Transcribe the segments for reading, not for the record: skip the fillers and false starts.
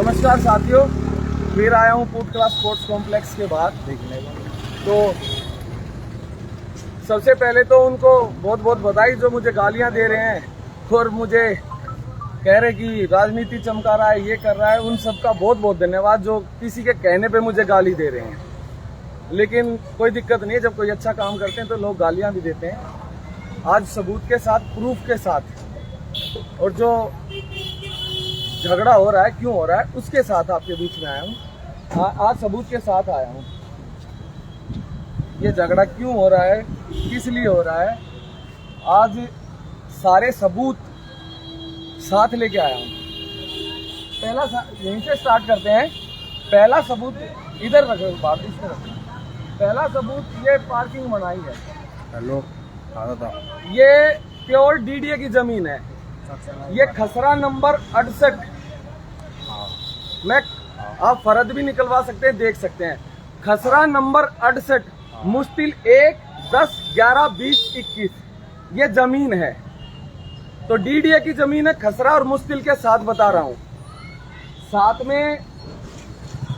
नमस्कार साथियों, फिर आया हूँ फूड क्लास स्पोर्ट्स कॉम्प्लेक्स के बाद देखने को। तो सबसे पहले तो उनको बहुत बहुत बधाई जो मुझे गालियाँ दे रहे हैं और मुझे कह रहे कि राजनीति चमका रहा है, ये कर रहा है। उन सबका बहुत बहुत धन्यवाद जो किसी के कहने पे मुझे गाली दे रहे हैं। लेकिन कोई दिक्कत नहीं है, जब कोई अच्छा काम करते हैं तो लोग गालियाँ भी देते हैं। आज सबूत के साथ, प्रूफ के साथ, और जो झगड़ा हो रहा है क्यों हो रहा है उसके साथ आपके बीच में आया हूँ। आज सबूत के साथ आया हूँ। ये झगड़ा क्यों हो रहा है, किस लिए हो रहा है, आज सारे सबूत साथ लेके आया हूँ। पहला यहीं से स्टार्ट करते हैं। पहला सबूत इधर रखो, बात इसमें रखो। पहला सबूत ये पार्किंग बनाई है। हेलो, ये प्योर डीडीए की जमीन है। ये खसरा नंबर 68। मैं आप फरद भी निकलवा सकते हैं, देख सकते हैं। खसरा नंबर 68 मुश्तिल 1, 10, 11, 20, 21 ये जमीन है। तो डीडीए की जमीन है, खसरा और मुश्तिल के साथ बता रहा हूं। साथ में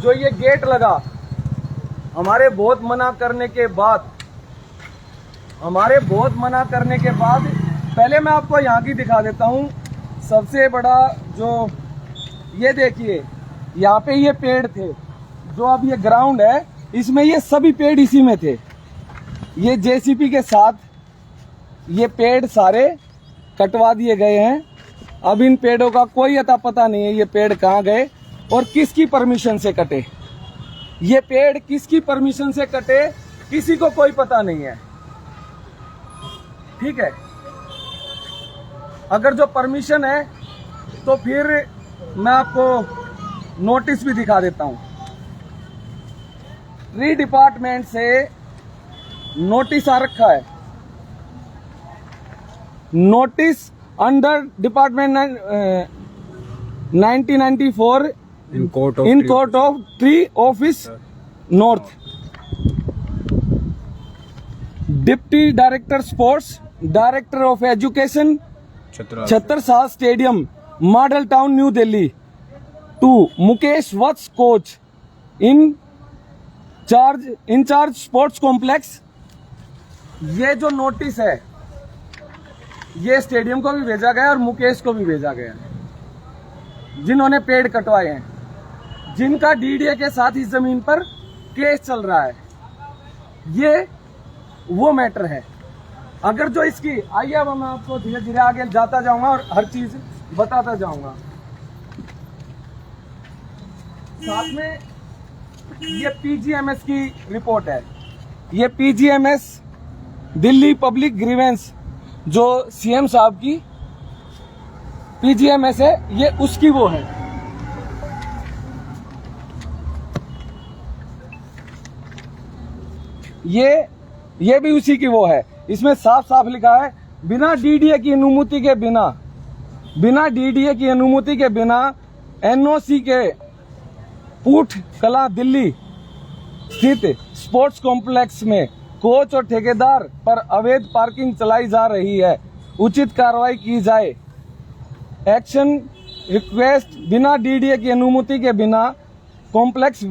जो ये गेट लगा, हमारे बहुत मना करने के बाद, पहले मैं आपको यहाँ की दिखा देता हूँ। सबसे बड़ा जो ये देखिए, यहाँ पे ये पेड़ थे, जो अब ये ग्राउंड है, इसमें ये सभी पेड़ इसी में थे। ये जेसीबी के साथ ये पेड़ सारे कटवा दिए गए हैं। अब इन पेड़ों का कोई अता पता नहीं है, ये पेड़ कहाँ गए और किसकी परमिशन से कटे। ये पेड़ किसकी परमिशन से कटे, किसी को कोई पता नहीं है। ठीक है, अगर जो परमिशन है तो फिर मैं आपको नोटिस भी दिखा देता हूं। ट्री डिपार्टमेंट से नोटिस आ रखा है। Notice under department 1994 in court of tree office north. Deputy director sports, director of education, Chhatrasal stadium, model town, new Delhi, to Mukesh Vats coach, incharge sports complex. ये जो नोटिस है ये स्टेडियम को भी भेजा गया और मुकेश को भी भेजा गया, जिन्होंने पेड़ कटवाए हैं, जिनका डीडीए के साथ इस जमीन पर केस चल रहा है। ये वो मैटर है। अगर जो इसकी, आइए अब मैं आपको धीरे धीरे आगे जाता जाऊंगा और हर चीज बताता जाऊंगा। साथ में ये पीजीएमएस की रिपोर्ट है। ये पीजीएमएस दिल्ली पब्लिक ग्रीवेंस जो सीएम साहब की पीजीएमएस है, ये उसकी वो है। ये भी उसी की वो है। इसमें साफ साफ लिखा है, बिना डीडीए की अनुमति के बिना एनओसी के पूठ कला दिल्ली स्थित स्पोर्ट्स कॉम्प्लेक्स में कोच और ठेकेदार पर अवैध पार्किंग चलाई जा रही है, उचित कार्रवाई की जाए। एक्शन रिक्वेस्ट, बिना डीडीए की अनुमति के बिना कॉम्प्लेक्स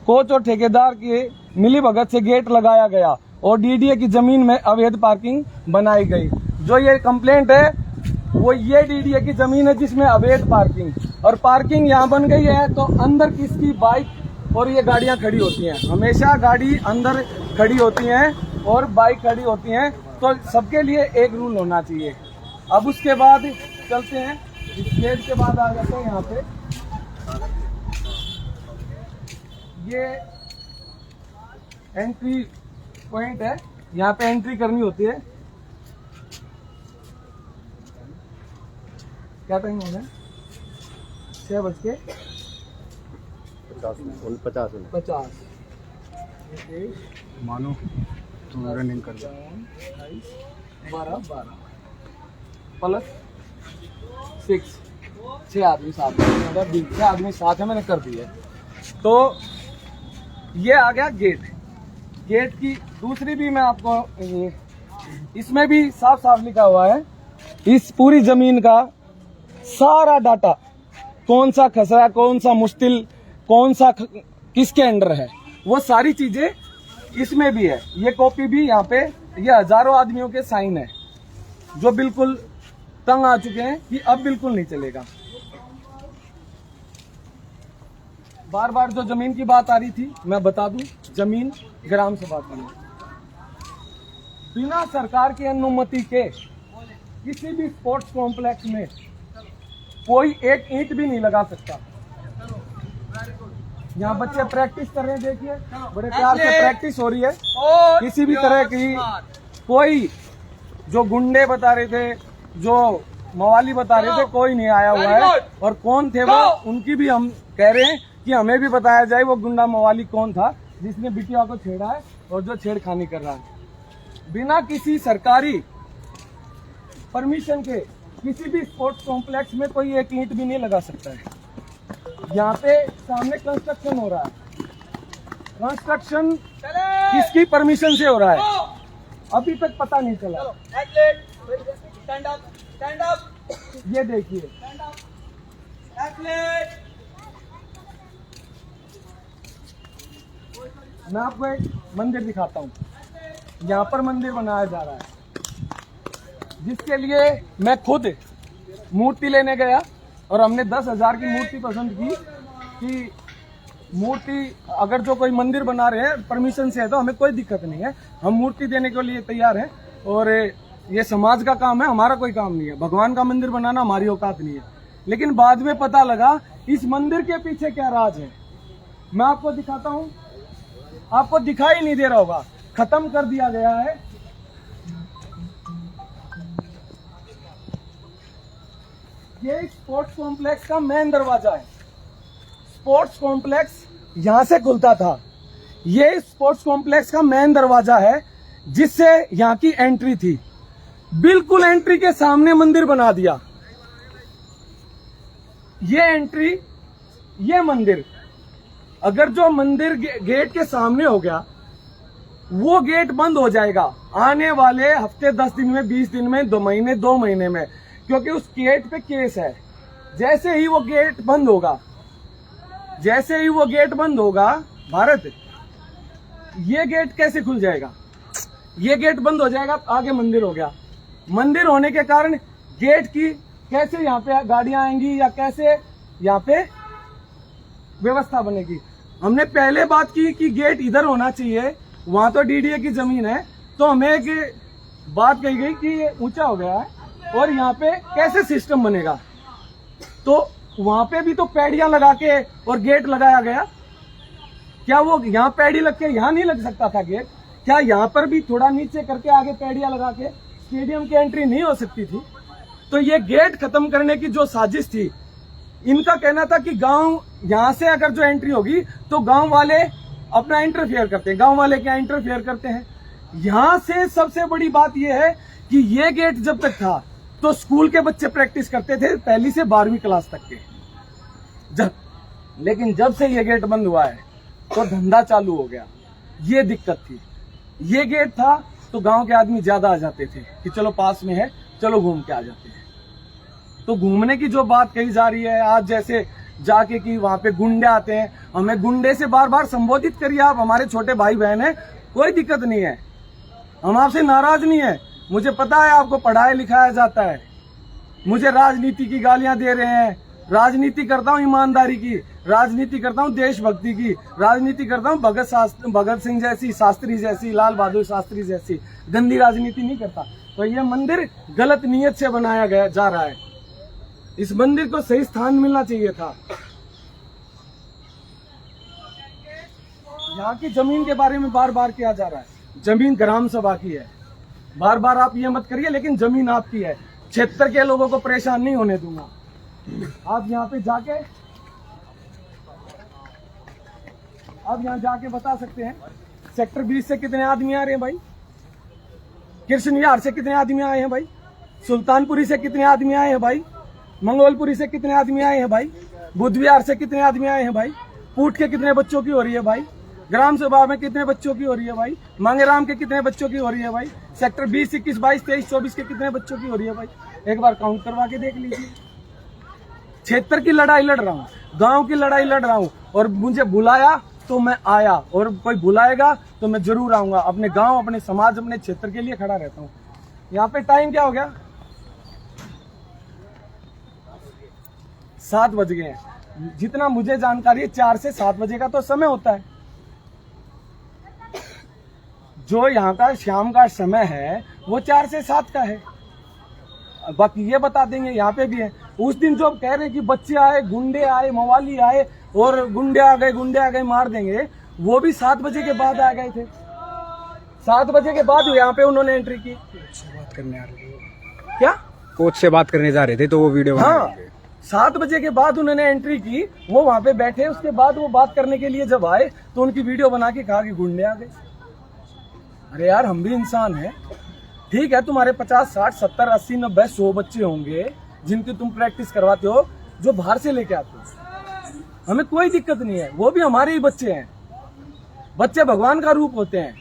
कोच और ठेकेदार की मिलीभगत से गेट लगाया गया और डीडीए की जमीन में अवैध पार्किंग बनाई गई। जो ये कंप्लेंट है वो ये डीडीए की जमीन है जिसमें अवैध पार्किंग, और पार्किंग यहाँ बन गई है तो अंदर किसकी बाइक और ये गाड़ियाँ खड़ी होती हैं। हमेशा गाड़ी अंदर खड़ी होती हैं और बाइक खड़ी होती हैं, तो सबके लिए एक रूल होना चाहिए। अब उसके बाद चलते हैं, इस गेट के बाद आ जाते हैं यहाँ पे। ये एंट्री पॉइंट है, यहाँ पे एंट्री करनी होती है। क्या टाइम हो गया? 6:50 मानो तुम रनिंग कर 12 प्लस 6 6 आदमी साथ में, अगर 6 आदमी साथ है, मैंने कर दिया। तो ये आ गया गेट। गेट की दूसरी भी मैं आपको, इसमें भी साफ साफ लिखा हुआ है, इस पूरी जमीन का सारा डाटा कौन सा खसरा, कौन सा मुश्तिल, कौन सा किसके अंडर है, वो सारी चीजें इसमें भी है। ये कॉपी भी यहाँ पे, ये हजारों आदमियों के साइन है जो बिल्कुल तंग आ चुके हैं कि अब बिल्कुल नहीं चलेगा। बार बार जो जमीन की बात आ रही थी, मैं बता दूं, जमीन ग्राम सभा की है। बिना सरकार की अनुमति के किसी भी स्पोर्ट्स कॉम्प्लेक्स में कोई एक ईंट भी नहीं लगा सकता। यहाँ बच्चे प्रैक्टिस कर रहे हैं, देखिए बड़े प्यार से प्रैक्टिस हो रही है। किसी भी तरह की कोई, जो गुंडे बता रहे थे, जो मवाली बता रहे थे, कोई नहीं आया हुआ है। और कौन थे वो, उनकी भी हम कह रहे हैं कि हमें भी बताया जाए वो गुंडा मवाली कौन था जिसने बिटिया को छेड़ा है और जो छेड़खानी कर रहा है। बिना किसी सरकारी परमिशन के किसी भी स्पोर्ट्स कॉम्प्लेक्स में कोई एक ईंट भी नहीं लगा सकता है। यहाँ पे सामने कंस्ट्रक्शन हो रहा है, कंस्ट्रक्शन किसकी परमिशन से हो रहा है अभी तक पता नहीं चला। ये देखिए, मैं आपको एक मंदिर दिखाता हूँ। यहाँ पर मंदिर बनाया जा रहा है जिसके लिए मैं खुद मूर्ति लेने गया और हमने 10,000 की मूर्ति पसंद की कि मूर्ति अगर जो कोई मंदिर बना रहे हैं परमिशन से है तो हमें कोई दिक्कत नहीं है, हम मूर्ति देने के लिए तैयार हैं। और ये समाज का काम है, हमारा कोई काम नहीं है। भगवान का मंदिर बनाना हमारी औकात नहीं है। लेकिन बाद में पता लगा इस मंदिर के पीछे क्या राज है। मैं आपको दिखाता हूँ, आपको दिखाई नहीं दे रहा होगा, खत्म कर दिया गया है। ये स्पोर्ट्स कॉम्प्लेक्स का मेन दरवाजा है। स्पोर्ट्स कॉम्प्लेक्स यहां से खुलता था। ये स्पोर्ट्स कॉम्प्लेक्स का मेन दरवाजा है जिससे यहां की एंट्री थी। बिल्कुल एंट्री के सामने मंदिर बना दिया। ये एंट्री, ये मंदिर, अगर जो मंदिर गेट के सामने हो गया वो गेट बंद हो जाएगा आने वाले हफ्ते, 10 दिन में, 20 दिन में, 2 महीने, 2 महीने में, क्योंकि उस गेट पे केस है। जैसे ही वो गेट बंद होगा, जैसे ही वो गेट बंद होगा, भारत, ये गेट कैसे खुल जाएगा? ये गेट बंद हो जाएगा, आगे मंदिर हो गया। मंदिर होने के कारण गेट की कैसे यहाँ पे गाड़ियां आएंगी या कैसे यहाँ पे व्यवस्था बनेगी? हमने पहले बात की कि गेट इधर होना चाहिए, वहां तो डीडीए की जमीन है, तो हमें एक बात कही गई कि ये ऊंचा हो गया है और यहाँ पे कैसे सिस्टम बनेगा। तो वहां पे भी तो पैडियां लगा के और गेट लगाया गया। क्या वो यहाँ पैडी लग के यहाँ नहीं लग सकता था गेट? क्या यहाँ पर भी थोड़ा नीचे करके आगे पैडियां लगा के स्टेडियम की एंट्री नहीं हो सकती थी? तो ये गेट खत्म करने की जो साजिश थी, इनका कहना था कि गांव, यहां से अगर जो एंट्री होगी तो गांव वाले अपना इंटरफेयर करते हैं। गांव वाले क्या इंटरफेयर करते हैं? यहां से सबसे बड़ी बात यह है कि ये गेट जब तक था तो स्कूल के बच्चे प्रैक्टिस करते थे, 1ली से 12वीं क्लास तक के। लेकिन जब से ये गेट बंद हुआ है तो धंधा चालू हो गया। ये दिक्कत थी। ये गेट था तो गांव के आदमी ज्यादा आ जाते थे कि चलो पास में है, चलो घूम के आ जाते हैं। तो घूमने की जो बात कही जा रही है आज, जैसे जाके कि वहां पे गुंडे आते हैं, हमें गुंडे से बार बार संबोधित करिए, आप हमारे छोटे भाई बहन हैं, कोई दिक्कत नहीं है, हम आपसे नाराज नहीं है। मुझे पता है आपको पढ़ाया लिखाया जाता है। मुझे राजनीति की गालियां दे रहे हैं, राजनीति करता हूं ईमानदारी की, राजनीति करता हूं देशभक्ति की, राजनीति करता हूं भगत सिंह जैसी, शास्त्री जैसी, लाल बहादुर शास्त्री जैसी गंदी राजनीति नहीं करता। तो ये मंदिर गलत नीयत से बनाया गया जा रहा है। इस मंदिर को सही स्थान मिलना चाहिए था। यहाँ की जमीन के बारे में बार बार किया जा रहा है, जमीन ग्राम सभा की है। बार बार आप ये मत करिए, लेकिन जमीन आपकी है। क्षेत्र के लोगों को परेशान नहीं होने दूंगा। आप यहाँ पे जाके, आप यहाँ जाके बता सकते हैं सेक्टर 20 से कितने आदमी आ रहे हैं भाई, कृष्ण विहार से कितने आदमी आए हैं भाई, सुल्तानपुरी से कितने आदमी आए हैं भाई, मंगोलपुरी से कितने आदमी आए हैं भाई, बुद्ध विहार से कितने आदमी आए हैं भाई, पूट के कितने बच्चों की हो रही है भाई, ग्राम सभा में कितने बच्चों की हो रही है भाई, मांगेराम के कितने बच्चों की हो रही है भाई, सेक्टर 20, 21, 22, 23, 24 के कितने बच्चों की हो रही है भाई। एक बार काउंट करवा के देख लीजिए। क्षेत्र की लड़ाई लड़ रहा हूँ, गांव की लड़ाई लड़ रहा हूँ, और मुझे बुलाया तो मैं आया, और कोई बुलाएगा तो मैं जरूर आऊंगा। अपने गांव, अपने समाज, अपने क्षेत्र के लिए खड़ा रहता हूँ। यहाँ पे टाइम क्या हो गया? 7 बज गए हैं। जितना मुझे जानकारी है 4 से 7 बजे का तो समय होता है। जो यहाँ का शाम का समय है वो 4 से 7 का है। बाकी ये बता देंगे, यहाँ पे भी है। उस दिन जो कह रहे हैं कि बच्चे आए, गुंडे आए, मवाली आए और गुंडे आ गए मार देंगे, वो भी 7 बजे के बाद आ गए थे। 7 बजे के बाद यहाँ पे उन्होंने एंट्री की। बात करने आ रहे थे, क्या कोच से बात करने जा रहे थे तो वो वीडियो हाँ, 7 बजे के बाद उन्होंने एंट्री की। वो वहां पे बैठे, उसके बाद वो बात करने के लिए जब आए तो उनकी वीडियो बना के कहा कि गुंडे आ गए। अरे यार, हम भी इंसान हैं। ठीक है, तुम्हारे 50, 60, 70, 80, 90, 100 बच्चे होंगे जिनकी तुम प्रैक्टिस करवाते हो, जो बाहर से लेके आते हो। हमें कोई दिक्कत नहीं है, वो भी हमारे ही बच्चे हैं। बच्चे भगवान का रूप होते हैं।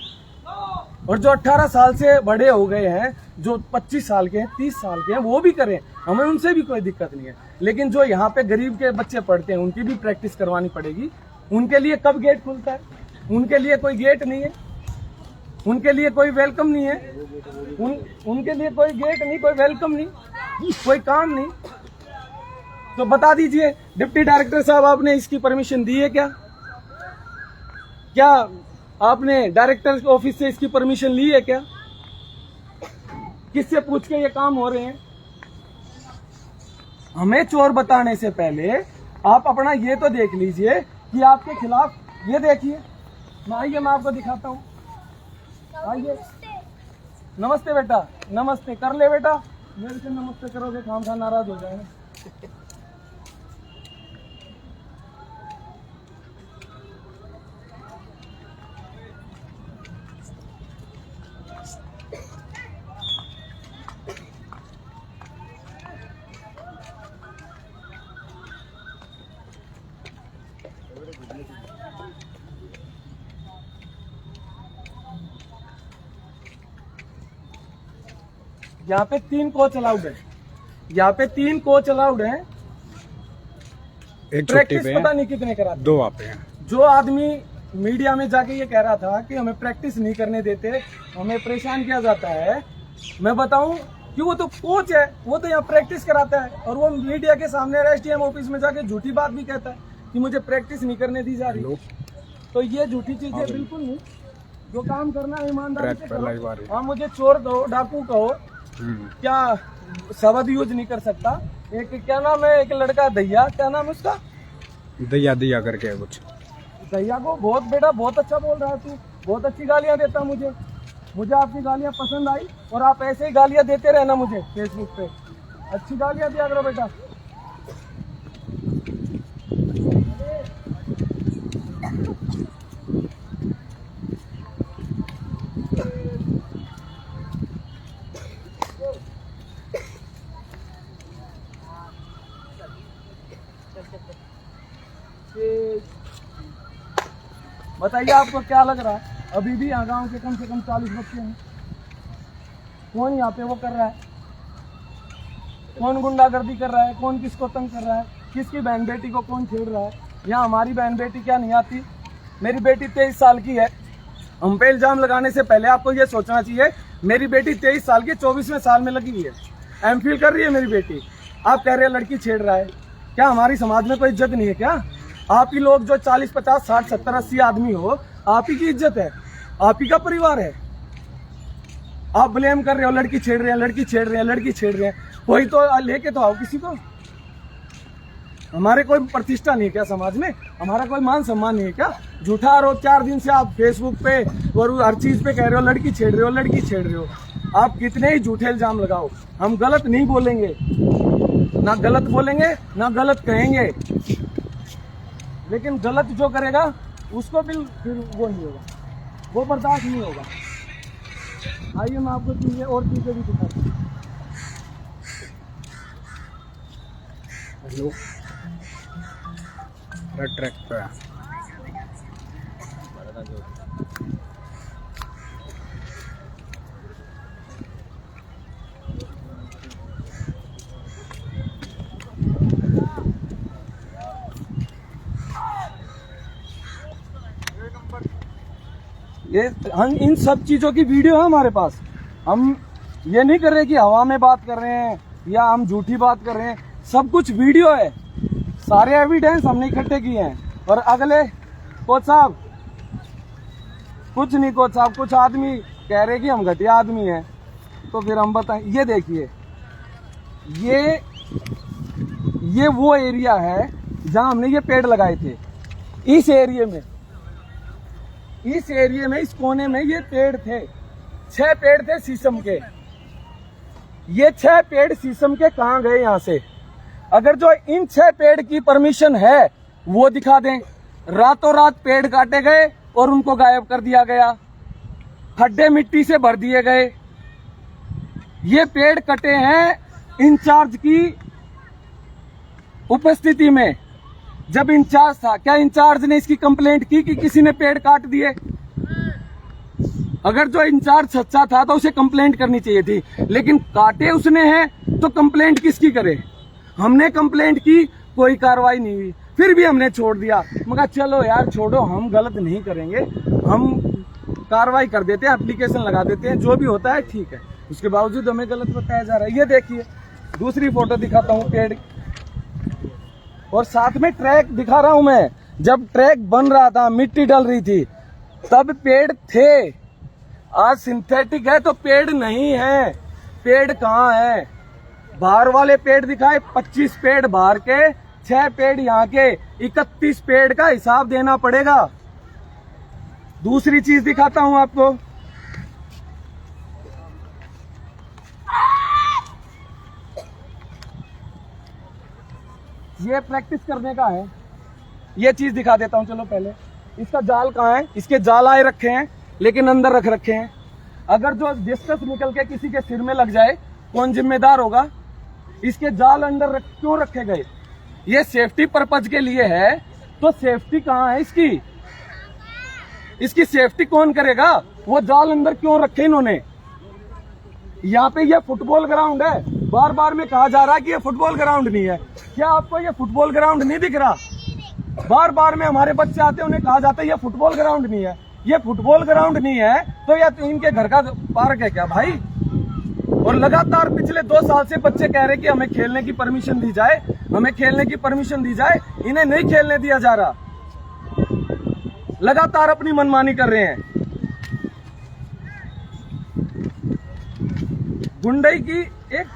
और जो 18 साल से बड़े हो गए हैं, जो 25 साल के हैं, 30 साल के हैं, वो भी करें, हमें उनसे भी कोई दिक्कत नहीं है। लेकिन जो यहाँ पे गरीब के बच्चे पढ़ते हैं, उनकी भी प्रैक्टिस करवानी पड़ेगी। उनके लिए कब गेट खुलता है? उनके लिए कोई गेट नहीं है, उनके लिए कोई वेलकम नहीं है, उनके लिए कोई गेट नहीं, कोई वेलकम नहीं, कोई काम नहीं। तो बता दीजिए डिप्टी डायरेक्टर साहब, आपने इसकी परमिशन दी है क्या? क्या आपने डायरेक्टर ऑफिस से इसकी परमिशन ली है क्या? किससे पूछ के ये काम हो रहे हैं? हमें चोर बताने से पहले आप अपना ये तो देख लीजिए कि आपके खिलाफ, ये देखिए, आइए मैं आपको दिखाता हूँ। आइए, नमस्ते बेटा, नमस्ते कर ले बेटा। मेरे से नमस्ते करोगे खाम खा नाराज हो जाएंगे। यहाँ पे 3 कोच अलाउड है, यहाँ पे 3 कोच अलाउड है। एक छुट्टी प्रैक्टिस पे पता है, नहीं कितने कराते। 2 वहाँ पे हैं। जो आदमी मीडिया में जाके ये कह रहा था कि हमें प्रैक्टिस नहीं करने देते, हमें परेशान किया जाता है, मैं बताऊं कि वो तो कोच है, वो तो यहाँ प्रैक्टिस कराता है, और वो मीडिया के सामने एसडीएम ऑफिस में जाके झूठी बात भी कहता है कि मुझे प्रैक्टिस नहीं करने दी जा रही। तो ये झूठी चीजें बिल्कुल नहीं। जो काम करना है ईमानदारी से करो। हाँ, मुझे चोर कहो, डाकू कहो, क्या शब्द यूज नहीं कर सकता। एक क्या नाम है, एक लड़का दैया, क्या नाम है उसका, दैया करके है कुछ। दैया को बहुत बेटा बहुत अच्छा बोल रहा है तू, बहुत अच्छी गालियां देता मुझे आपकी गालियां पसंद आई, और आप ऐसे ही गालियां देते रहना मुझे फेसबुक पे। अच्छी गालियां दिया करो बेटा। बताइए आपको क्या लग रहा है? अभी भी यहाँ गाँव के कम से कम 40 बच्चे हैं। कौन यहाँ पे वो कर रहा है? कौन गुंडागर्दी कर रहा है? कौन किसको तंग कर रहा है? किसकी बहन बेटी को कौन छेड़ रहा है? यहाँ हमारी बहन बेटी क्या नहीं आती? मेरी बेटी 23 साल की है। हम पे इल्जाम लगाने से पहले आपको ये सोचना चाहिए, मेरी बेटी 23 साल की 24वें साल में लगी हुई है, एमफिल कर रही है मेरी बेटी। आप कह रहे हैं लड़की छेड़ रहा है। क्या हमारी समाज में कोई इज्जत नहीं है क्या? आप ही लोग जो 40, 50, 60, 70, 80 आदमी हो, आप ही की इज्जत है, आप ही का परिवार है। आप ब्लेम कर रहे हो, लड़की छेड़ रहे हैं, लड़की छेड़ रहे हैं, लड़की छेड़ रहे हैं। कोई तो लेके तो आओ किसी को। हमारे कोई प्रतिष्ठा नहीं है क्या समाज में? हमारा कोई मान सम्मान नहीं है क्या? झूठा आरोप 4 दिन से आप फेसबुक पे और हर चीज पे कह रहे हो, लड़की छेड़ रहे हो, लड़की छेड़ रहे हो। आप कितने ही झूठे इल्जाम लगाओ, हम गलत नहीं बोलेंगे, ना गलत बोलेंगे ना गलत कहेंगे, लेकिन गलत जो करेगा उसको भी फिर वो नहीं होगा, वो बर्दाश्त नहीं होगा। आइए मैं आपको चीजें और चीजें भी दिखाता हूँ। हेलो, ट्रैक पे ये हम इन सब चीजों की वीडियो है हमारे पास। हम ये नहीं कर रहे कि हवा में बात कर रहे हैं या हम झूठी बात कर रहे हैं, सब कुछ वीडियो है, सारे एविडेंस हमने इकट्ठे किए हैं। और अगले कोच साहब कुछ नहीं, कोच साहब कुछ आदमी कह रहे कि हम घटिया आदमी हैं, तो फिर हम बताएं। ये देखिए, ये वो एरिया है जहां हमने ये पेड़ लगाए थे। इस एरिया में इस कोने में ये पेड़ थे, 6 पेड़ थे शीशम के। ये 6 पेड़ शीशम के कहां गए यहां से? अगर जो इन 6 पेड़ की परमिशन है वो दिखा दें। रातों रात पेड़ काटे गए और उनको गायब कर दिया गया, खड्डे मिट्टी से भर दिए गए। ये पेड़ कटे हैं इंचार्ज की उपस्थिति में। जब इंचार्ज था, क्या इंचार्ज ने इसकी कंप्लेंट की कि किसी ने पेड़ काट दिए? अगर जो इंचार्ज सच्चा था तो उसे कंप्लेंट करनी चाहिए थी, लेकिन काटे उसने हैं तो कंप्लेंट किसकी करे? हमने कंप्लेंट की, कोई कार्रवाई नहीं हुई, फिर भी हमने छोड़ दिया। मगर चलो यार छोड़ो, हम गलत नहीं करेंगे, हम कार्रवाई कर देते हैं, एप्लीकेशन लगा देते हैं, जो भी होता है ठीक है। उसके बावजूद हमें गलत बताया जा रहा है। ये देखिए दूसरी फोटो दिखाता हूँ पेड़, और साथ में ट्रैक दिखा रहा हूं मैं। जब ट्रैक बन रहा था, मिट्टी डल रही थी, तब पेड़ थे। आज सिंथेटिक है तो पेड़ नहीं है। पेड़ कहाँ है? बाहर वाले पेड़ दिखाए, 25 पेड़ बाहर के, 6 पेड़ यहाँ के, 31 पेड़ का हिसाब देना पड़ेगा। दूसरी चीज दिखाता हूं आपको। ये प्रैक्टिस करने का है, ये चीज दिखा देता हूं। चलो पहले इसका जाल कहाँ है? इसके जाल आए रखे हैं लेकिन अंदर रख रखे हैं। अगर जो डिस्कस निकल के किसी के सिर में लग जाए, कौन जिम्मेदार होगा? इसके जाल अंदर क्यों रखे गए? ये सेफ्टी पर्पज के लिए है, तो सेफ्टी कहाँ है इसकी? इसकी सेफ्टी कौन करेगा? वो जाल अंदर क्यों रखे इन्होंने? यहाँ पे ये फुटबॉल ग्राउंड है, बार बार में कहा जा रहा है कि ये फुटबॉल ग्राउंड नहीं है। क्या आपको ये फुटबॉल ग्राउंड नहीं दिख रहा? बार बार में हमारे बच्चे आते हैं, उन्हें कहा जाता है ये फुटबॉल ग्राउंड नहीं है। ये फुटबॉल ग्राउंड नहीं है तो या तो इनके घर का पार्क है क्या भाई? और लगातार पिछले 2 साल से बच्चे कह रहे कि हमें खेलने की परमिशन दी जाए, हमें खेलने की परमिशन दी जाए। इन्हें नहीं खेलने दिया जा रहा, लगातार अपनी मनमानी कर रहे हैं। गुंडई की एक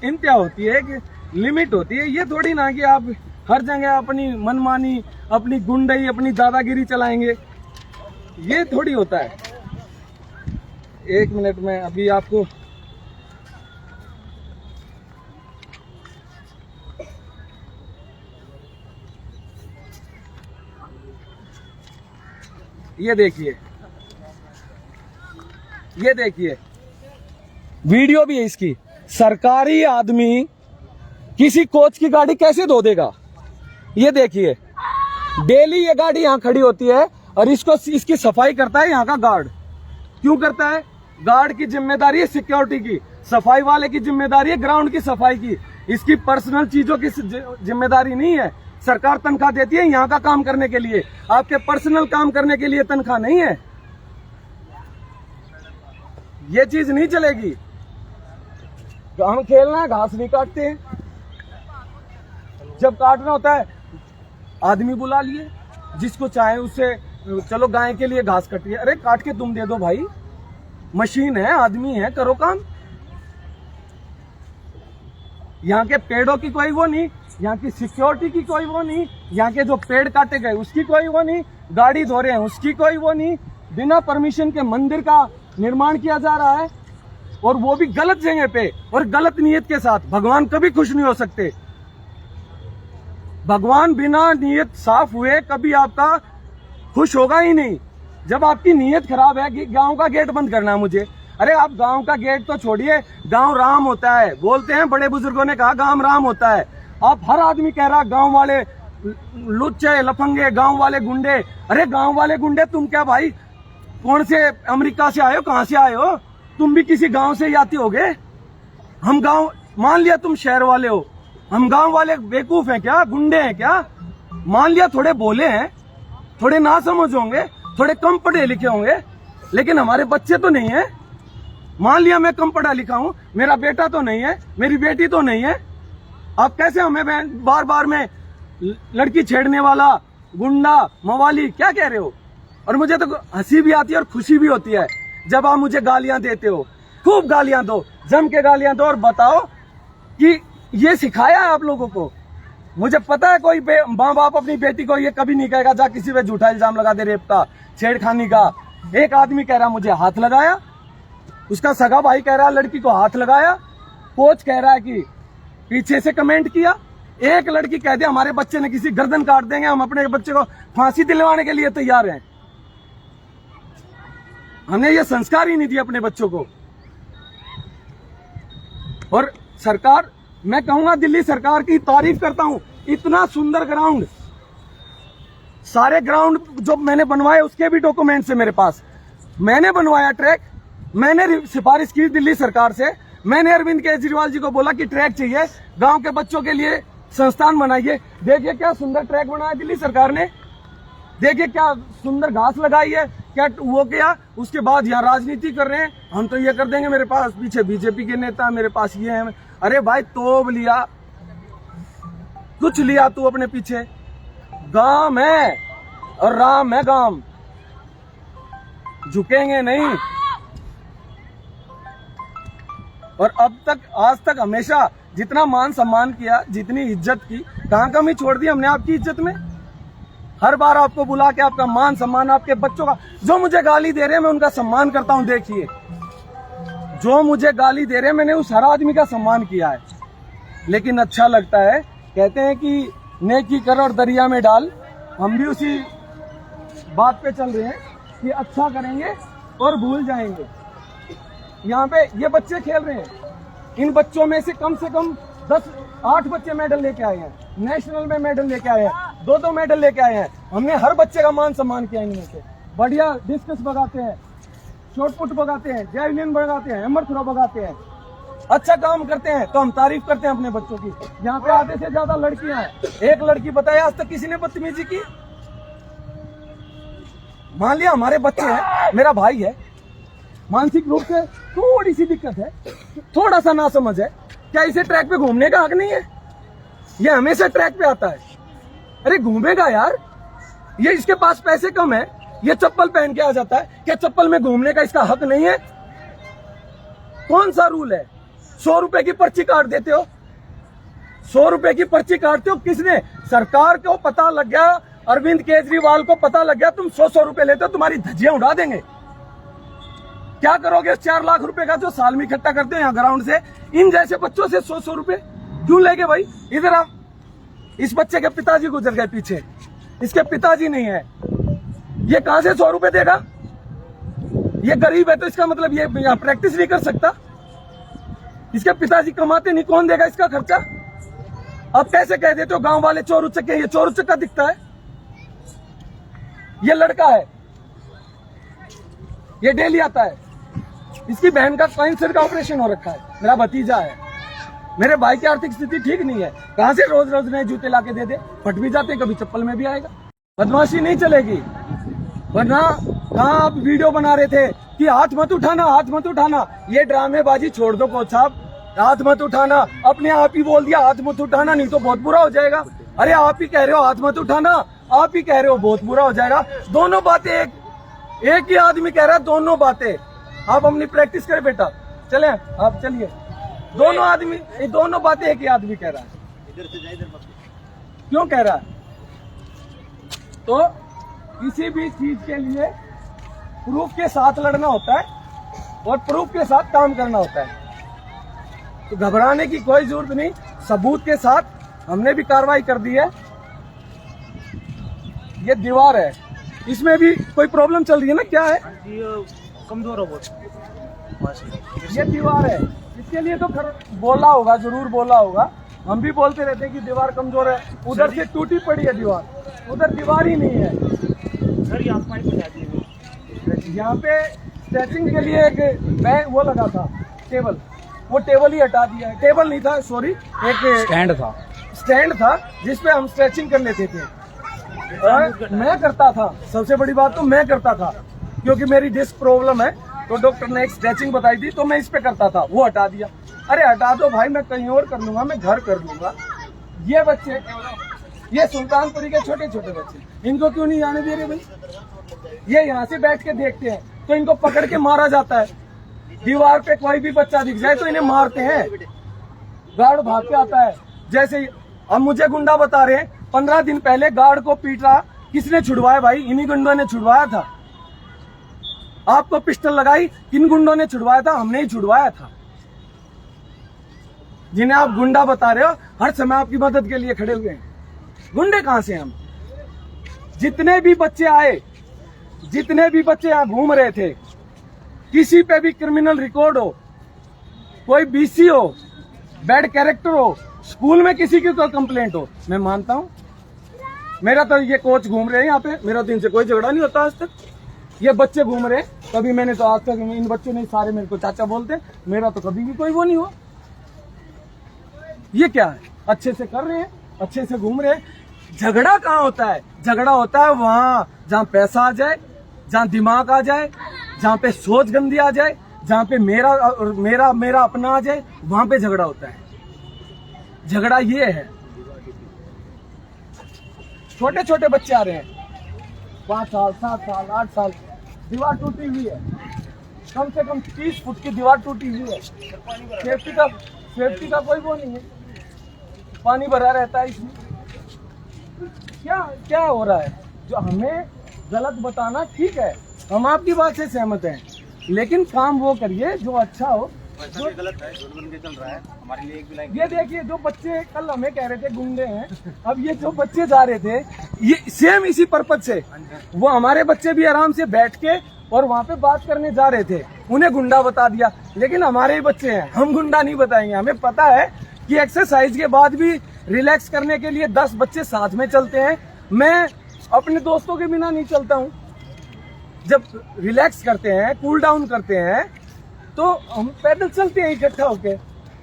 इंतहा होती है, एक लिमिट होती है। ये थोड़ी ना कि आप हर जगह अपनी मनमानी, अपनी गुंडई, अपनी दादागिरी चलाएंगे, ये थोड़ी होता है। 1 मिनट में अभी आपको ये देखिए, ये देखिए वीडियो भी है इसकी। सरकारी आदमी किसी कोच की गाड़ी कैसे धो देगा? ये देखिए, डेली ये गाड़ी यहाँ खड़ी होती है और इसकी सफाई करता है यहाँ का गार्ड। क्यों करता है? गार्ड की जिम्मेदारी है सिक्योरिटी की, सफाई वाले की जिम्मेदारी है ग्राउंड की सफाई की। इसकी पर्सनल चीजों की जिम्मेदारी नहीं है। सरकार तनख्वाह देती है यहाँ का काम करने के लिए, आपके पर्सनल काम करने के लिए तनख्वाह नहीं है। ये चीज नहीं चलेगी। हम खेलना है, घास नहीं काटते हैं। जब काटना होता है आदमी बुला लिए, जिसको चाहे उससे, चलो गाय के लिए घास कटी है, अरे काट के तुम दे दो भाई, मशीन है, आदमी है, करो काम। यहाँ के पेड़ों की कोई वो नहीं, यहाँ की सिक्योरिटी की कोई वो नहीं, यहाँ के जो पेड़ काटे गए उसकी कोई वो नहीं, गाड़ी धो रहे हैं उसकी कोई वो नहीं। बिना परमिशन के मंदिर का निर्माण किया जा रहा है, और वो भी गलत जगह पे और गलत नीयत के साथ। भगवान कभी खुश नहीं हो सकते। भगवान बिना नीयत साफ हुए कभी आपका खुश होगा ही नहीं। जब आपकी नीयत खराब है कि गांव का गेट बंद करना है मुझे, अरे आप गांव का गेट तो छोड़िए, गांव राम होता है, बोलते हैं बड़े बुजुर्गों ने कहा गांव राम होता है। आप हर आदमी कह रहा गांव वाले लुच्चे लफंगे, गांव वाले गुंडे। अरे गांव वाले गुंडे तुम क्या भाई, कौन से अमेरिका से आए हो, कहां से आए हो? तुम भी किसी गांव से ही आते होगे। हम गांव, मान लिया तुम शहर वाले हो, हम गांव वाले बेवकूफ हैं क्या, गुंडे हैं क्या? मान लिया थोड़े बोले हैं, थोड़े ना समझ होंगे, थोड़े कम पढ़े लिखे होंगे, लेकिन हमारे बच्चे तो नहीं है। मान लिया मैं कम पढ़ा लिखा हूं, मेरा बेटा तो नहीं है, मेरी बेटी तो नहीं है, आप कैसे हमें बार बार में लड़की छेड़ने वाला, गुंडा, मवाली क्या कह रहे हो? और मुझे तो हंसी भी आती है और खुशी भी होती है जब आप मुझे गालियां देते हो। खूब गालियां दो, जम के गालियां दो और बताओ कि ये सिखाया है आप लोगों को। मुझे पता है कोई माँ बाप अपनी बेटी को ये कभी नहीं कहेगा जा किसी पे झूठा इल्जाम लगा दे रेप का, छेड़खानी का। एक आदमी कह रहा मुझे हाथ लगाया, उसका सगा भाई कह रहा लड़की को हाथ लगाया, कोच कह रहा है कि पीछे से कमेंट किया, एक लड़की कह दे हमारे बच्चे ने किसी गर्दन काट देंगे, हम अपने बच्चे को फांसी दिलवाने के लिए तैयार हैं। हमने ये संस्कार ही नहीं दिया अपने बच्चों को। और सरकार, मैं कहूंगा दिल्ली सरकार की तारीफ करता हूं, इतना सुंदर ग्राउंड, सारे ग्राउंड जो मैंने बनवाए उसके भी डॉक्यूमेंट्स है मेरे पास। मैंने बनवाया ट्रैक, मैंने सिफारिश की दिल्ली सरकार से, मैंने अरविंद केजरीवाल जी को बोला कि ट्रैक चाहिए, गांव के बच्चों के लिए संस्थान बनाइए। देखिए क्या सुंदर ट्रैक बनाया दिल्ली सरकार ने, देखिए क्या सुंदर घास लगाई है, क्या वो किया। उसके बाद यहाँ राजनीति कर रहे हैं, हम तो ये कर देंगे, मेरे पास पीछे बीजेपी के नेता, मेरे पास ये है। अरे भाई तोब लिया, कुछ लिया तू अपने पीछे? गांव है और राम है गांव, झुकेंगे नहीं। और अब तक, आज तक हमेशा जितना मान सम्मान किया, जितनी इज्जत की, कहां कमी छोड़ दी हमने आपकी इज्जत में? हर बार आपको बुला के आपका मान सम्मान, आपके बच्चों का, जो मुझे गाली दे रहे हैं मैं उनका सम्मान करता हूं। देखिए जो मुझे गाली दे रहे हैं मैंने उस हर आदमी का सम्मान किया है। लेकिन अच्छा लगता है, कहते हैं कि नेकी कर और दरिया में डाल, हम भी उसी बात पे चल रहे हैं कि अच्छा करेंगे और भूल जाएंगे। यहाँ पे ये बच्चे खेल रहे हैं, इन बच्चों में से कम 10-8 बच्चे मेडल लेके आए हैं, नेशनल में मेडल लेके आए हैं, 2-2 मेडल लेके आए हैं। हमने हर बच्चे का मान सम्मान किया इनमें से। बढ़िया डिस्कस भगाते हैं, शॉटपुट भगाते हैं, जैवलिन भगाते हैं, हैमर थ्रो भगाते हैं, अच्छा काम करते हैं, तो हम तारीफ करते हैं अपने बच्चों की। यहाँ पे आधे से ज्यादा लड़कियां हैं, एक लड़की बताए आज तक किसी ने बदतमीजी की? मान लिया हमारे बच्चे हैं, मेरा भाई है, मानसिक रूप से थोड़ी सी दिक्कत है, थोड़ा सा नासमझ है, क्या इसे ट्रैक पे घूमने का हक नहीं है? ये हमेशा ट्रैक पे आता है, अरे घूमेगा यार, ये इसके पास पैसे कम है, ये चप्पल पहन के आ जाता है, क्या चप्पल में घूमने का इसका हक नहीं है? कौन सा रूल है? 100 रुपए की पर्ची काट देते हो, 100 रुपए की पर्ची काटते हो। किसने? सरकार को पता लग गया, अरविंद केजरीवाल को पता लग गया तुम 100 रुपए लेते हो, तुम्हारी धज्जियां उड़ा देंगे। क्या करोगे 4 लाख रुपए का जो साल में इकट्ठा करते हो यहाँ ग्राउंड से? इन जैसे बच्चों से 100 रुपए क्यों लेंगे भाई? इधर आप, इस बच्चे के पिताजी गुजर गए पीछे, इसके पिताजी नहीं है, ये कहां से 100 रुपए देगा? ये गरीब है तो इसका मतलब ये यहाँ प्रैक्टिस नहीं कर सकता? इसके पिताजी कमाते नहीं, कौन देगा इसका खर्चा? आप कैसे कह देते हो गांव वाले चोर उचक्के? ये चोर उचक्का दिखता है? ये लड़का है, ये डेली आता है, इसकी बहन का कैंसर का ऑपरेशन हो रखा है, मेरा भतीजा है, मेरे भाई की आर्थिक स्थिति ठीक नहीं है, कहां से रोज रोज नए जूते लाके दे दे? फट भी जाते हैं, कभी चप्पल में भी आएगा। बदमाशी नहीं चलेगी, वरना कहां आप वीडियो बना रहे थे कि हाथ मत उठाना, हाथ मत उठाना। ये ड्रामेबाजी छोड़ दो कोच साहब, हाथ मत उठाना, अपने आप ही बोल दिया हाथ मत उठाना, नहीं तो बहुत बुरा हो जाएगा। अरे आप ही कह रहे हो हाथ मत उठाना, आप ही कह रहे हो बहुत बुरा हो जाएगा। दोनों बातें एक ही आदमी कह रहा है, दोनों बातें। आप अपनी प्रैक्टिस करें बेटा, चले आप चलिए। दोनों आदमी, दोनों बातें एक ही आदमी कह रहा है। इधर से जाए, इधर मत। क्यों कह रहा है? तो किसी भी चीज के लिए प्रूफ के साथ लड़ना होता है और प्रूफ के साथ काम करना होता है। तो घबराने की कोई जरूरत नहीं, सबूत के साथ हमने भी कार्रवाई कर दी है। ये दीवार है, इसमें भी कोई प्रॉब्लम चल रही है ना? क्या है? कमजोर हो बहुत। ये दीवार है, इसके लिए तो बोला होगा, जरूर बोला होगा। हम भी बोलते रहते हैं कि दीवार कमजोर है, उधर से टूटी पड़ी है दीवार, उधर दीवार ही नहीं है। सर ये आसमान पर जाती है। यहाँ पे स्ट्रेचिंग के लिए एक वो लगा था टेबल, वो टेबल ही हटा दिया है। टेबल नहीं था, सॉरी, एक स्टैंड था जिसपे हम स्ट्रेचिंग कर लेते थे। मैं करता था, सबसे बड़ी बात तो मैं करता था, क्योंकि मेरी डिस्क प्रॉब्लम है तो डॉक्टर ने एक स्ट्रेचिंग बताई थी तो मैं इस पे करता था, वो हटा दिया। अरे हटा दो भाई, मैं कहीं और कर लूंगा, मैं घर कर लूंगा। ये बच्चे, ये सुल्तानपुरी के छोटे छोटे बच्चे, इनको क्यों नहीं आने दे रहे भाई? ये यहाँ से बैठ के देखते हैं तो इनको पकड़ के मारा जाता है। दीवार पे कोई भी बच्चा दिख जाए तो इन्हें मारते हैं, गार्ड भाग के आता है। जैसे ही अब मुझे गुंडा बता रहे हैं 15 दिन पहले गार्ड को पीटा, किसने छुड़वाया भाई? इन्हीं गुंडों ने छुड़वाया था। आपको पिस्टल लगाई, किन गुंडों ने छुड़वाया था? हमने ही छुड़वाया था। जिन्हें आप गुंडा बता रहे हो, हर समय आपकी मदद के लिए खड़े हुए हैं। गुंडे कहां से हम? जितने भी बच्चे आए, जितने भी बच्चे यहां घूम रहे थे, किसी पे भी क्रिमिनल रिकॉर्ड हो, कोई बीसी हो, बैड कैरेक्टर हो, स्कूल में किसी की कोई कंप्लेंट हो, मैं मानता हूं। मेरा तो ये कोच घूम रहे हैं यहाँ पे, मेरा तो इनसे कोई झगड़ा नहीं होता आज तक। ये बच्चे घूम रहे हैं, कभी मैंने तो आज तक, इन बच्चों ने सारे मेरे को चाचा बोलते, मेरा तो कभी भी कोई वो नहीं हुआ। ये क्या है? अच्छे से कर रहे हैं, अच्छे से घूम रहे हैं। झगड़ा कहाँ होता है? झगड़ा होता है वहां जहाँ पैसा आ जाए, जहाँ दिमाग आ जाए, जहाँ पे सोच गंदी आ जाए, जहाँ पे मेरा मेरा अपना आ जाए, वहां पे झगड़ा होता है। झगड़ा ये है। छोटे छोटे बच्चे आ रहे हैं, 5 साल, 7 साल, 8 साल, दीवार टूटी हुई है, कम से कम 30 फुट की दीवार टूटी हुई है। सेफ्टी का कोई वो नहीं है, पानी भरा रहता है इसमें। क्या हो रहा है? जो हमें गलत बताना ठीक है, हम आपकी बात से सहमत हैं, लेकिन काम वो करिए जो अच्छा हो। जो गलत है, जो बन के चल रहा है हमारे लिए एक भी लाइन। ये देखिए, जो बच्चे कल हमें कह रहे थे गुंडे हैं, अब ये जो बच्चे जा रहे थे, ये सेम इसी पर्पज से, वो हमारे बच्चे भी आराम से बैठ के और वहाँ पे बात करने जा रहे थे, उन्हें गुंडा बता दिया। लेकिन हमारे ही बच्चे हैं, हम गुंडा नहीं बताएंगे। हमें पता है कि एक्सरसाइज के बाद भी रिलैक्स करने के लिए 10 बच्चे साथ में चलते हैं। मैं अपने दोस्तों के बिना नहीं चलता हूँ। जब रिलैक्स करते हैं, कूल डाउन करते हैं, तो हम पैदल चलते हैं इकट्ठा होके।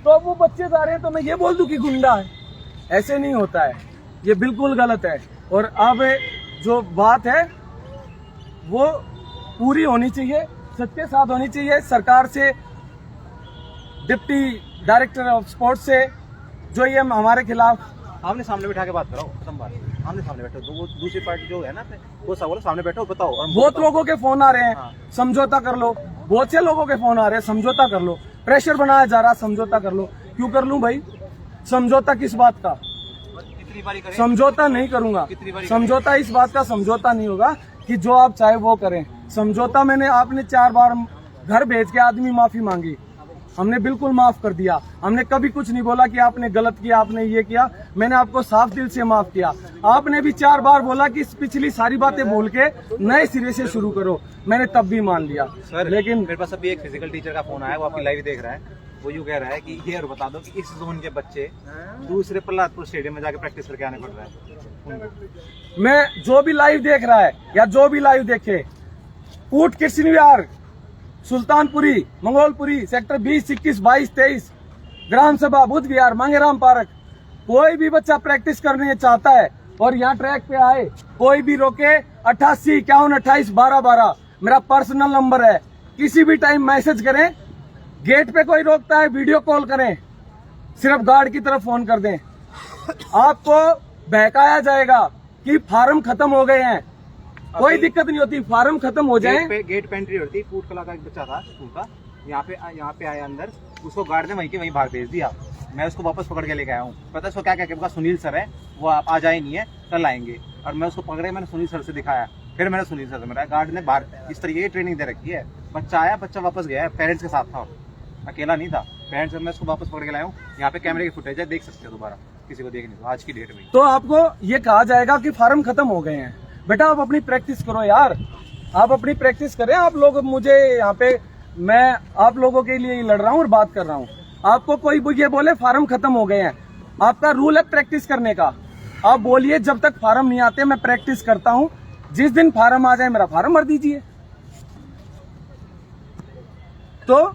तो अब वो बच्चे जा रहे हैं तो मैं ये बोल दूं कि गुंडा है? ऐसे नहीं होता है, ये बिल्कुल गलत है। और अब जो बात है वो पूरी होनी चाहिए, सच्चे साथ होनी चाहिए। सरकार से, डिप्टी डायरेक्टर ऑफ स्पोर्ट्स से, जो ये हमारे खिलाफ, आमने सामने बैठा के बात करो, खत्म बात। आमने सामने बैठो, तो वो दूसरी पार्टी जो है ना, वो सब बोलो सामने बैठो, बताओ। और बहुत लोगों के फोन आ रहे हैं, हाँ। समझौता कर लो। बहुत से लोगों के फोन आ रहे हैं, समझौता कर लो। प्रेशर बनाया जा रहा, समझौता कर लो। क्यों कर लूं भाई? समझौता किस बात का? कितनी बारी करें? समझौता नहीं करूंगा। समझौता इस बात का समझौता नहीं होगा कि जो आप चाहे वो करें। समझौता आपने 4 बार घर भेज के आदमी माफी मांगी, हमने बिल्कुल माफ कर दिया। हमने कभी कुछ नहीं बोला कि आपने गलत किया, आपने ये किया। मैंने आपको साफ दिल से माफ किया। आपने भी 4 बार बोला कि पिछली सारी बातें भूल के नए सिरे से शुरू करो, मैंने तब भी मान लिया। सर, लेकिन मेरे पास अभी एक फिजिकल टीचर का फोन आया, वो आपकी लाइव देख रहा है। वो यूँ कह रहा है कि ये और बता दो कि इस जोन के बच्चे दूसरे प्रहलादपुर स्टेडियम में जाके प्रैक्टिस करके आने पड़ रहा है। मैं जो भी लाइव देख रहा है या जो भी लाइव देखे, ऊट कृष्ण विहार, सुल्तानपुरी, मंगोलपुरी, सेक्टर 20, 21, 22, 23, ग्राम सभा, बुद्ध विहार, मांगेराम पार्क, कोई भी बच्चा प्रैक्टिस करने चाहता है और यहाँ ट्रैक पे आए, कोई भी रोके। 88 51 28 12 12 मेरा पर्सनल नंबर है। किसी भी टाइम मैसेज करें। गेट पे कोई रोकता है, वीडियो कॉल करें, सिर्फ गार्ड की तरफ फोन कर दें। आपको बहकाया जाएगा कि फार्म खत्म हो गए हैं, कोई दिक्कत नहीं होती, फार्म खत्म हो जाए। गेट पे एंट्री होती, फूड कला का एक बच्चा था स्कूल का, यहाँ पे आया अंदर, उसको गार्ड ने वहीं बाहर भेज दिया। मैं उसको वापस पकड़ के लेके आया हूँ। पता है उसको क्या क्या? सुनील सर है, वो आप आ जाए नहीं है, कल आएंगे। और मैं उसको पकड़े, मैंने सुनील सर से दिखाया, फिर मैंने सुनील सर से मेरा गार्ड ने बाहर इस तरीके की ट्रेनिंग दे रखी है। बच्चा आया, बच्चा वापस गया है, पेरेंट्स के साथ था, अकेला नहीं था, पेरेंट्स। मैं उसको वापस पकड़ के लाया हूँ। यहाँ पे कैमरे की फुटेज है, देख सकते हो, दोबारा किसी को देखने दो आज की डेट में। तो आपको ये कहा जाएगा कि फार्म खत्म हो गए हैं। बेटा आप अपनी प्रैक्टिस करो यार, आप अपनी प्रैक्टिस करें। आप लोग, मुझे यहाँ पे, मैं आप लोगों के लिए ही लड़ रहा हूँ और बात कर रहा हूँ। आपको कोई ये बोले फार्म खत्म हो गए हैं, आपका रूल है प्रैक्टिस करने का। आप बोलिए जब तक फार्म नहीं आते मैं प्रैक्टिस करता हूँ, जिस दिन फार्म आ जाए मेरा फार्म भर दीजिए। तो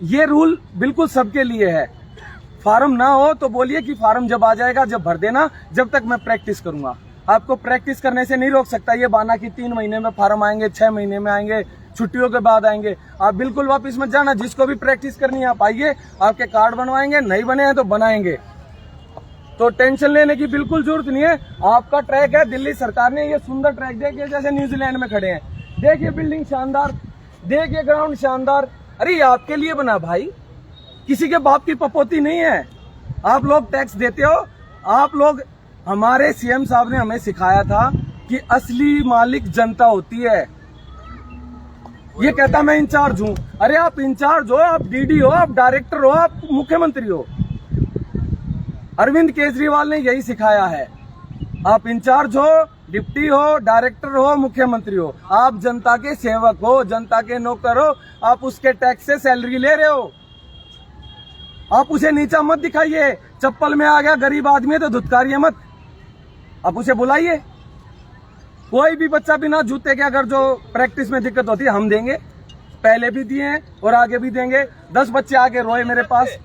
ये रूल बिल्कुल सबके लिए है। फार्म ना हो तो बोलिए कि फार्म जब आ जाएगा जब भर देना, जब तक मैं प्रैक्टिस करूंगा। आपको प्रैक्टिस करने से नहीं रोक सकता ये बहाना कि 3 महीने में फार्म आएंगे, 6 महीने में आएंगे, छुट्टियों के बाद आएंगे। आप बिल्कुल वापस मत जाना, जिसको भी प्रैक्टिस करनी है आप आइए, आपके कार्ड बनवाएंगे, नहीं बने हैं तो बनाएंगे। तो टेंशन लेने की बिल्कुल जरूरत नहीं है। आपका ट्रैक है, दिल्ली सरकार ने ये सुंदर ट्रैक देखिए, जैसे न्यूजीलैंड में खड़े हैं, देखिए बिल्डिंग शानदार, देखिए ग्राउंड शानदार। अरे ये आपके लिए बना भाई, किसी के बाप की पपोती नहीं है। आप लोग टैक्स देते हो, आप लोग, हमारे सीएम साहब ने हमें सिखाया था कि असली मालिक जनता होती है। ये कहता मैं इंचार्ज हूं। अरे आप इंचार्ज हो, आप डीडी हो, आप डायरेक्टर हो, आप मुख्यमंत्री हो। अरविंद केजरीवाल ने यही सिखाया है। आप इंचार्ज हो, डिप्टी हो, डायरेक्टर हो, मुख्यमंत्री हो, आप जनता के सेवक हो, जनता के नौकर हो। आप उसके टैक्स से सैलरी ले रहे हो, आप उसे नीचा मत दिखाइए। चप्पल में आ गया गरीब आदमी तो धुतकारिए मत, आप उसे बुलाइए। कोई भी बच्चा बिना जूते के अगर जो प्रैक्टिस में दिक्कत होती है हम देंगे, पहले भी दिए हैं और आगे भी देंगे। 10 बच्चे आके रोए मेरे पास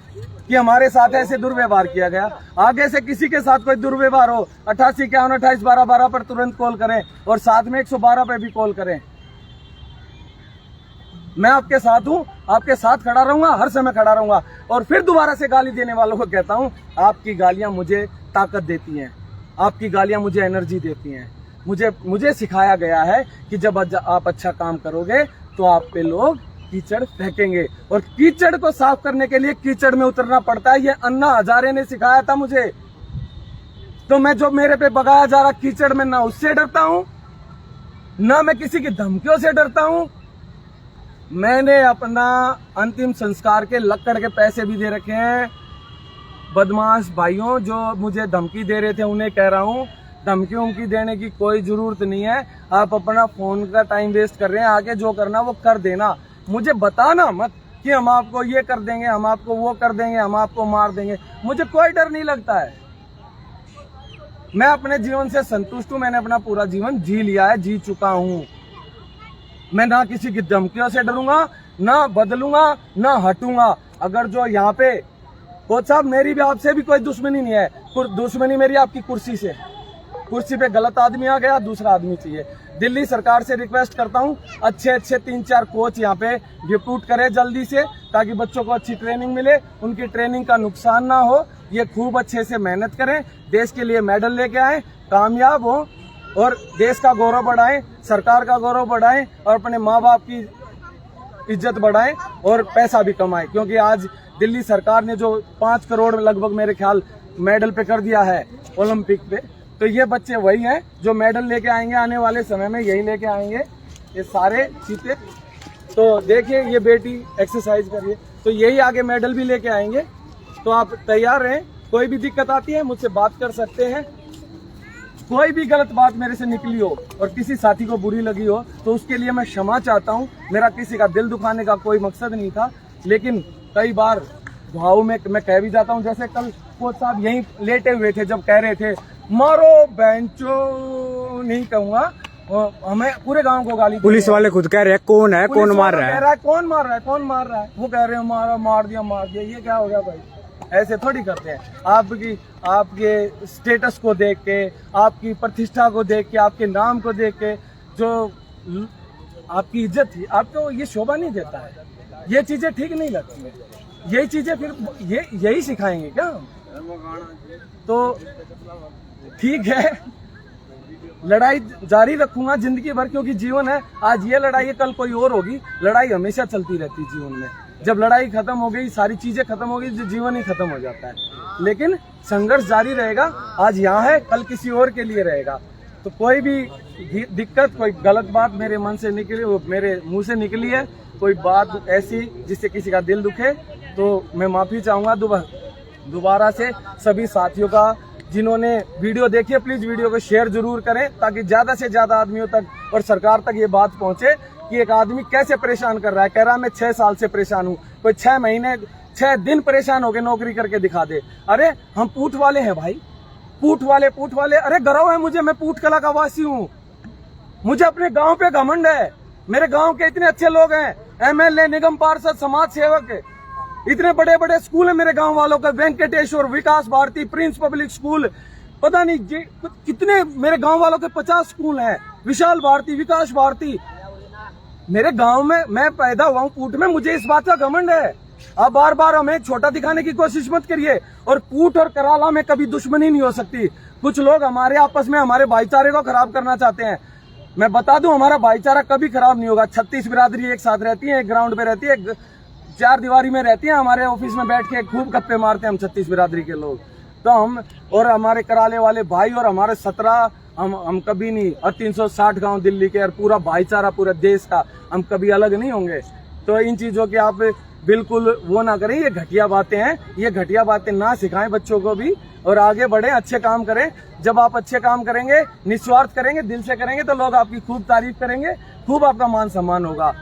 कि हमारे साथ ऐसे दुर्व्यवहार किया गया। आगे से किसी के साथ कोई दुर्व्यवहार हो, 88 51 28 12 12 पर तुरंत कॉल करें और साथ में 112 पे भी कॉल करें। मैं आपके साथ हूं, आपके साथ खड़ा रहूंगा, हर समय खड़ा रहूंगा। और फिर दोबारा से गाली देने वालों को कहता हूं, आपकी गालियां मुझे ताकत देती हैं, आपकी गालियां मुझे एनर्जी देती हैं। मुझे सिखाया गया है कि जब आप अच्छा काम करोगे तो आप पे लोग कीचड़ फेंकेंगे, और कीचड़ को साफ करने के लिए कीचड़ में उतरना पड़ता है। ये अन्ना हजारे ने सिखाया था मुझे। तो मैं जो मेरे पे बगाया जा रहा कीचड़ में, ना उससे डरता हूं, ना मैं किसी की धमकियों से डरता हूं। मैंने अपना अंतिम संस्कार के लक्कड़ के पैसे भी दे रखे हैं। बदमाश भाइयों जो मुझे धमकी दे रहे थे उन्हें कह रहा हूं, धमकी उमकी देने की कोई जरूरत नहीं है। आप अपना फोन का टाइम वेस्ट कर रहे हैं, आगे जो करना वो कर देना। मुझे बताना मत कि हम आपको ये कर देंगे, हम आपको वो कर देंगे, हम आपको मार देंगे। मुझे कोई डर नहीं लगता है। मैं अपने जीवन से संतुष्ट हूं, मैंने अपना पूरा जीवन जी लिया है, जी चुका हूं। मैं ना किसी की धमकियों से डरूंगा, ना बदलूंगा, ना हटूंगा। अगर जो यहाँ पे कोच साहब, मेरी भी आपसे भी कोई दुश्मनी नहीं है, दुश्मनी मेरी आपकी कुर्सी से। कुर्सी पे गलत आदमी आ गया, दूसरा आदमी चाहिए। दिल्ली सरकार से रिक्वेस्ट करता हूँ, अच्छे 3-4 कोच यहाँ पे डिप्यूट करें जल्दी से, ताकि बच्चों को अच्छी ट्रेनिंग मिले, उनकी ट्रेनिंग का नुकसान ना हो। ये खूब अच्छे से मेहनत करें, देश के लिए मेडल लेके आए, कामयाब हो और देश का गौरव बढ़ाएं, सरकार का गौरव बढ़ाएं और अपने माँ बाप की इज्जत बढ़ाएं और पैसा भी कमाएं। क्योंकि आज दिल्ली सरकार ने जो 5 करोड़ लगभग मेरे ख्याल मेडल पे कर दिया है ओलंपिक पे, तो ये बच्चे वही हैं जो मेडल लेके आएंगे आने वाले समय में, यही लेके आएंगे ये सारे चीते। तो देखिए ये बेटी एक्सरसाइज करिए, तो यही आगे मेडल भी लेके आएंगे। तो आप तैयार रहें, कोई भी दिक्कत आती है मुझसे बात कर सकते हैं। कोई भी गलत बात मेरे से निकली हो और किसी साथी को बुरी लगी हो तो उसके लिए मैं क्षमा चाहता हूं। मेरा किसी का दिल दुखाने का कोई मकसद नहीं था, लेकिन कई बार भाव में मैं कह भी जाता हूं। जैसे कल कोच साहब यहीं लेटे हुए थे, जब कह रहे थे मारो बेंचो, नहीं कहूंगा, हमें पूरे गांव को गाली। पुलिस वाले खुद कह रहे हैं कौन है, कौन मार रहा है, कौन मार रहा है, कौन मार रहा है। वो कह रहे हैं मार दिया। ये क्या हो गया भाई, ऐसे थोड़ी करते हैं। आपके स्टेटस को देख के, आपकी प्रतिष्ठा को देख के, आपके नाम को देख के जो आपकी इज्जत थी, आपको ये शोभा नहीं देता है। ये चीजें ठीक नहीं लगती है। यही चीजें फिर यही सिखाएंगे क्या हम? तो ठीक है, लड़ाई जारी रखूंगा जिंदगी भर, क्योंकि जीवन है। आज ये लड़ाई है, कल कोई और होगी। लड़ाई हमेशा चलती रहती है जीवन में। जब लड़ाई खत्म हो गई, सारी चीजें खत्म हो गई, जीवन ही खत्म हो जाता है। लेकिन संघर्ष जारी रहेगा। आज यहाँ है, कल किसी और के लिए रहेगा। तो कोई भी दिक्कत, कोई गलत बात मेरे मन से निकली, वो मेरे मुंह से निकली है, कोई बात ऐसी जिससे किसी का दिल दुखे, तो मैं माफी चाहूंगा दोबारा से। सभी साथियों का जिन्होंने वीडियो देखी है, प्लीज वीडियो को शेयर जरूर करें, ताकि ज्यादा से ज्यादा आदमियों तक और सरकार तक ये बात पहुंचे कि एक आदमी कैसे परेशान कर रहा है। कह रहा है मैं 6 साल से परेशान हूँ, कोई 6 महीने 6 दिन परेशान होकर नौकरी करके दिखा दे। अरे हम पूठ वाले हैं भाई, पूठ वाले। अरे गर्व है मुझे, मैं पूठ कला का वासी हूँ। मुझे अपने गाँव पे घमंड है। मेरे गाँव के इतने अच्छे लोग हैं, MLA, निगम पार्षद, समाज सेवक, इतने बड़े बड़े स्कूल है मेरे गांव वालों का, वेंकटेश्वर, विकास भारती, प्रिंस पब्लिक स्कूल, पता नहीं कितने मेरे गांव वालों के 50 स्कूल हैं, विशाल भारती, विकास भारती। मेरे गांव में मैं पैदा हुआ हूँ पूट में, मुझे इस बात का घमंड है। आप बार बार हमें छोटा दिखाने की कोशिश मत करिए। और पूट और कराला में कभी दुश्मनी नहीं हो सकती। कुछ लोग हमारे आपस में हमारे भाईचारे को खराब करना चाहते हैं। मैं बता दूं, हमारा भाईचारा कभी खराब नहीं होगा। 36 बिरादरी एक साथ रहती है, एक ग्राउंड पे रहती है, 4 दीवारी में रहती है। हमारे ऑफिस में बैठ के खूब गप्पे मारते हैं हम 36 बिरादरी के लोग। तो हम और हमारे कराले वाले भाई और हमारे 17 हम कभी नहीं, और 360 गांव दिल्ली के और पूरा भाईचारा पूरे देश का, हम कभी अलग नहीं होंगे। तो इन चीजों की आप बिल्कुल वो ना करें, ये घटिया बातें हैं। ये घटिया बातें ना सिखाएं बच्चों को भी, और आगे बढ़े, अच्छे काम करें। जब आप अच्छे काम करेंगे, निस्वार्थ करेंगे, दिल से करेंगे, तो लोग आपकी खूब तारीफ करेंगे, खूब आपका मान सम्मान होगा।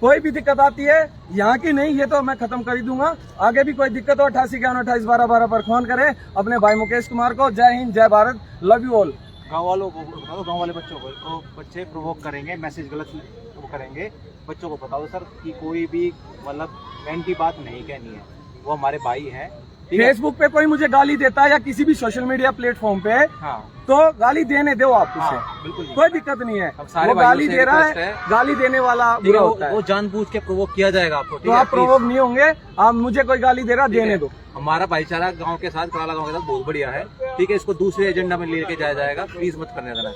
कोई भी दिक्कत आती है, यहाँ की नहीं, ये तो मैं खत्म कर ही दूंगा। आगे भी कोई दिक्कत हो 88512812 पर फोन करें अपने भाई मुकेश कुमार को। जय हिंद, जय भारत, लव यू ऑल। गाँव वालों को बताओ, गाँव वाले बच्चों को, तो बच्चे प्रोवोक करेंगे, मैसेज गलत वो करेंगे। बच्चों को बताओ सर कि कोई भी मतलब एंटी बात नहीं कहनी है, वो हमारे भाई हैं। फेसबुक पे कोई मुझे गाली देता है या किसी भी सोशल मीडिया प्लेटफॉर्म पे, हाँ, तो गाली देने दो आप उसे। हाँ, बिल्कुल कोई दिक्कत नहीं है। सारे वो गाली दे रहा है, है, गाली देने वाला बुरा होता है। वो जानबूझ के प्रोवोक किया जाएगा आपको, तो आप प्रोवोक नहीं होंगे। आप मुझे कोई गाली दे रहा, देने दो। हमारा भाईचारा गांव के साथ, कराला गांव के साथ बहुत बढ़िया है, ठीक है। इसको दूसरे एजेंडा में लेके जाया जाएगा, प्लीज मत करने देना।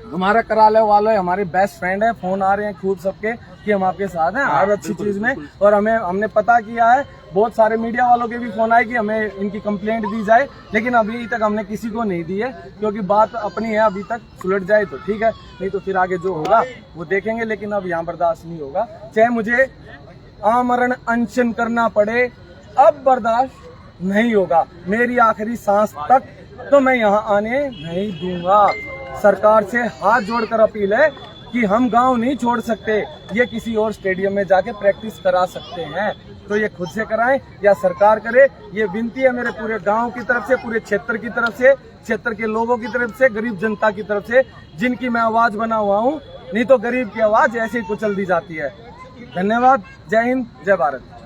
हमारा कराले वाले हमारे बेस्ट फ्रेंड है, फोन आ रहे हैं खूब सबके कि हम आपके साथ हैं हर अच्छी चीज में। और हमने पता किया है, बहुत सारे मीडिया वालों के भी फोन आए कि हमें इनकी कंप्लेंट दी जाए, लेकिन अभी तक हमने किसी को नहीं दी है, क्योंकि बात अपनी है। अभी तक सुलझ जाए तो ठीक है, नहीं तो फिर आगे जो होगा वो देखेंगे। लेकिन अब यहाँ बर्दाश्त नहीं होगा, चाहे मुझे आमरण अनशन करना पड़े, अब बर्दाश्त नहीं होगा। मेरी आखिरी सांस तक तो मैं यहाँ आने नहीं दूंगा। सरकार से हाथ जोड़कर अपील है कि हम गांव नहीं छोड़ सकते, ये किसी और स्टेडियम में जाके प्रैक्टिस करा सकते हैं, तो ये खुद से कराएं या सरकार करे। ये विनती है मेरे पूरे गांव की तरफ से, पूरे क्षेत्र की तरफ से, क्षेत्र के लोगों की तरफ से, गरीब जनता की तरफ से, जिनकी मैं आवाज बना हुआ हूँ। नहीं तो गरीब की आवाज ऐसे ही कुचल दी जाती है। धन्यवाद, जय हिंद, जय भारत।